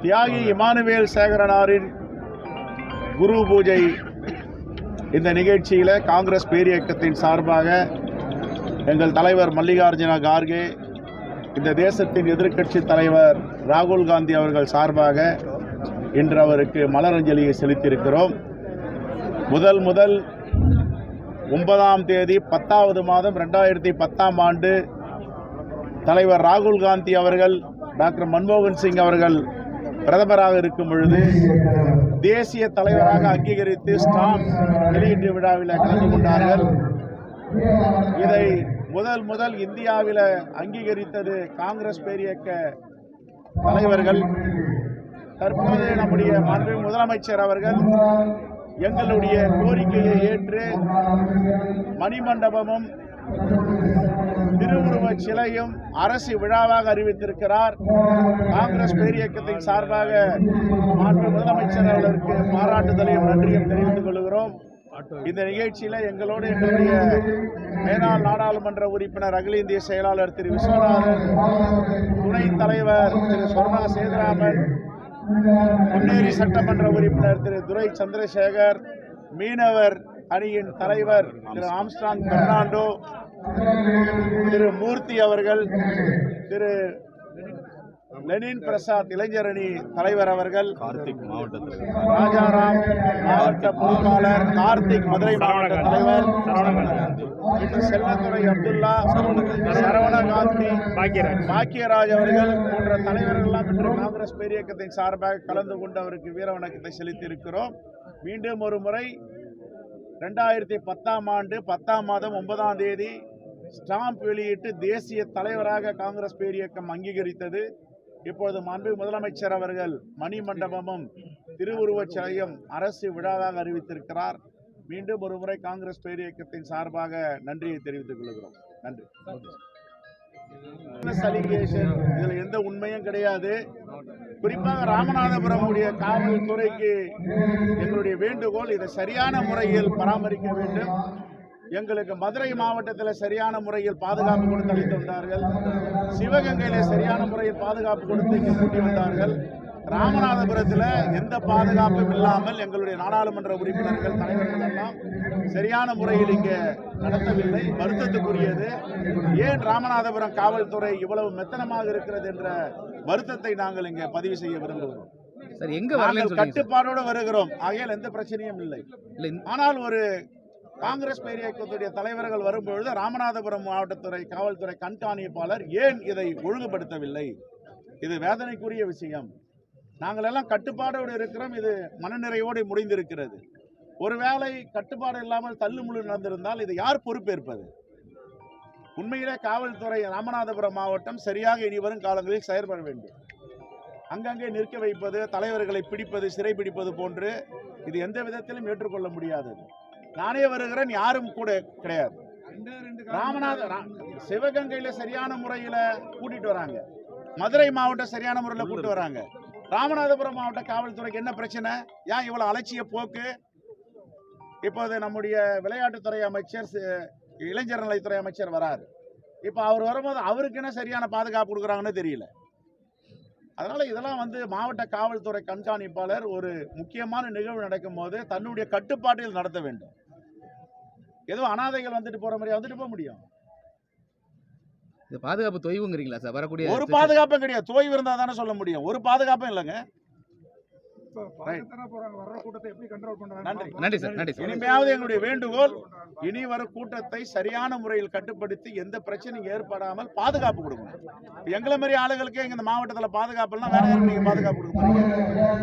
தியாகி இமானுவேல் சேகரனாரின் குரு பூஜை இந்த நிகழ்ச்சியில் காங்கிரஸ் பேரியக்கத்தின் சார்பாக எங்கள் தலைவர் மல்லிகார்ஜுன கார்கே, இந்த தேசத்தின் எதிர்க்கட்சி தலைவர் ராகுல் காந்தி அவர்கள் சார்பாக இன்று அவருக்கு மலரஞ்சலியை செலுத்தியிருக்கிறோம். முதல் 9ஆம் தேதி 10வது மாதம் 2010ஆம் ஆண்டு தலைவர் ராகுல் காந்தி அவர்கள் டாக்டர் மன்மோகன் சிங் அவர்கள் பிரதமராக இருக்கும் பொழுது தேசிய தலைவராக அங்கீகரித்து ஸ்டாம்ப் வெளியீட்டு விழாவில் கலந்து கொண்டார்கள். இதை முதல் இந்தியாவில் அங்கீகரித்தது காங்கிரஸ் பேரியக்க தலைவர்கள். தற்போது நம்முடைய மாண்புமிகு முதலமைச்சர் அவர்கள் எங்களுடைய கோரிக்கையை ஏற்று மணிமண்டபமும் திருவுருவச் சிலையும் அரசு விழாவாக அறிவித்திருக்கிறார். காங்கிரஸ் பேரியக்கத்தின் சார்பாக மாண்புமிகு முதலமைச்சர் அவர்களுக்கு பாராட்டுதலையும் நன்றியும் தெரிவித்துக் கொள்கிறோம். இந்த நிகழ்ச்சியில் எங்களோடு எங்களுடைய மேனாள் நாடாளுமன்ற உறுப்பினர் அகில இந்திய செயலாளர் திரு விஸ்வநாதன், துணைத் தலைவர் திரு சொர்ணா சேதுராமன், பொன்னேரி சட்டமன்ற உறுப்பினர் திரு துரை சந்திரசேகர், மீனவர் அணியின் தலைவர் திரு ஆம்ஸ்ட்ராங் பெர்னாண்டோ, திரு மூர்த்தி அவர்கள், திரு லெனின் பிரசாத் இளைஞர் அணி தலைவர் அவர்கள், ராஜாராம் மாவட்ட பொறுப்பாளர், கார்த்திக் மதுரை மாவட்ட தலைவர், செல்லத்துறை அப்துல்லா, சரவணகாந்தி, பாக்கியராஜ் அவர்கள் போன்ற தலைவர்கள் எல்லாம் இன்று காங்கிரஸ் பேரியக்கத்தின் சார்பாக கலந்து கொண்டு அவருக்கு வீர வணக்கத்தை செலுத்தி இருக்கிறோம். மீண்டும் ஒரு முறை 2010ஆம் ஆண்டு 10ஆம் மாதம் 9ஆம் தேதி ஸ்டாம்ப் வெளியிட்டு தேசிய தலைவராக காங்கிரஸ் பேரியக்கம் அங்கீகரித்தது. இப்பொழுது மாண்புமிகு முதலமைச்சர் அவர்கள் மணிமண்டபமும் திருவுருவச் சிலையும் அரசு விழாவாக அறிவித்திருக்கிறார். மீண்டும் ஒரு முறை காங்கிரஸ் பேரியக்கத்தின் சார்பாக நன்றியை தெரிவித்துக் கொள்கிறோம். நன்றி. இதில் எந்த உண்மையும் கிடையாது. குறிப்பாக ராமநாதபுரம் காவல்துறைக்கு எங்களுடைய வேண்டுகோள், இதை சரியான முறையில் பராமரிக்க வேண்டும். எங்களுக்கு மதுரை மாவட்டத்தில் சரியான முறையில் பாதுகாப்பு கொடுத்து அளித்து வந்தார்கள். சிவகங்கையில் சரியான முறையில் பாதுகாப்பு கொடுத்து இங்கே கூட்டி வந்தார்கள். ராமநாதபுரத்தில் எந்த பாதுகாப்பும் இல்லாமல் எங்களுடைய நாடாளுமன்ற உறுப்பினர்கள், தலைவர்கள் எல்லாம் சரியான முறையில் இங்கே நடத்தவில்லை. வருத்தத்துக்குரியது. ஏன் ராமநாதபுரம் காவல்துறை இவ்வளவு மெத்தனமாக இருக்கிறது என்ற வருத்தத்தை நாங்கள் இங்கே பதிவு செய்ய விரும்புகிறோம். கட்டுப்பாடோடு வருகிறோம், ஆகையால் எந்த பிரச்சனையும் இல்லை. ஆனால் ஒரு காங்கிரஸ் பேரியக்கத்துடைய தலைவர்கள் வரும்பொழுது ராமநாதபுரம் மாவட்டத்துறை காவல்துறை கண்காணிப்பாளர் ஏன் இதை ஒழுங்குபடுத்தவில்லை? இது வேதனைக்குரிய விஷயம். நாங்கள் எல்லாம் கட்டுப்பாடோடு இருக்கிறோம். இது மனநிறைவோடு முடிந்திருக்கிறது. ஒருவேளை கட்டுப்பாடு இல்லாமல் தள்ளுமுள்ளு நடந்திருந்தால் இது யார் பொறுப்பேற்பது? உண்மையிலே காவல்துறை ராமநாதபுரம் மாவட்டம் சரியாக இனி வரும் காலங்களில் செயல்பட வேண்டும். அங்கங்கே நிற்க வைப்பது, தலைவர்களை பிடிப்பது, சிறை பிடிப்பது போன்று இது எந்த விதத்திலும் ஏற்றுக்கொள்ள முடியாதது. நானே வருகிறேன், யாரும் கூட கிடையாது. சிவகங்கையில சரியான முறையில் கூட்டிட்டு வராங்க, மதுரை மாவட்டம் சரியான முறையில் கூட்டு வராங்க. ராமநாதபுரம் மாவட்ட காவல்துறைக்கு என்ன பிரச்சனை? ஏன் இவ்வளவு அலட்சிய போக்கு? இப்போது நம்முடைய விளையாட்டுத்துறை அமைச்சர், இளைஞர் நலத்துறை அமைச்சர் வராரு. இப்போ அவர் வரும்போது அவருக்கு என்ன சரியான பாதுகாப்பு கொடுக்குறாங்கன்னு தெரியல. அதனால இதெல்லாம் மாவட்ட காவல்துறை கண்காணிப்பாளர் ஒரு முக்கியமான நிகழ்வு நடக்கும் போது தன்னுடைய கட்டுப்பாட்டில் நடத்த வேண்டும். ஏதோ அனாதைகள் வந்துட்டு போற மாதிரி வந்துட்டு போக முடியும். பாதுகாப்பு தொய்வுங்கிறீங்களா சார்? வரக்கூடிய ஒரு பாதுகாப்பும் கிடையாது. தொய்வு இருந்தா தானே சொல்ல முடியும். ஒரு பாதுகாப்பும் இல்லைங்க. நன்றி சார். இனிமையாவது எங்களுடைய வேண்டுகோள், இனி வரும் கூட்டத்தை சரியான முறையில் கட்டுப்படுத்தி எந்த பிரச்சனையும் ஏற்படாமல் பாதுகாப்பு கொடுக்கணும். எங்களை மாதிரி ஆளுகளுக்கு எங்க இந்த மாவட்டத்தில் பாதுகாப்பு இல்லைன்னா வேற யாருக்கு நீங்க பாதுகாப்பு கொடுக்க போறீங்க?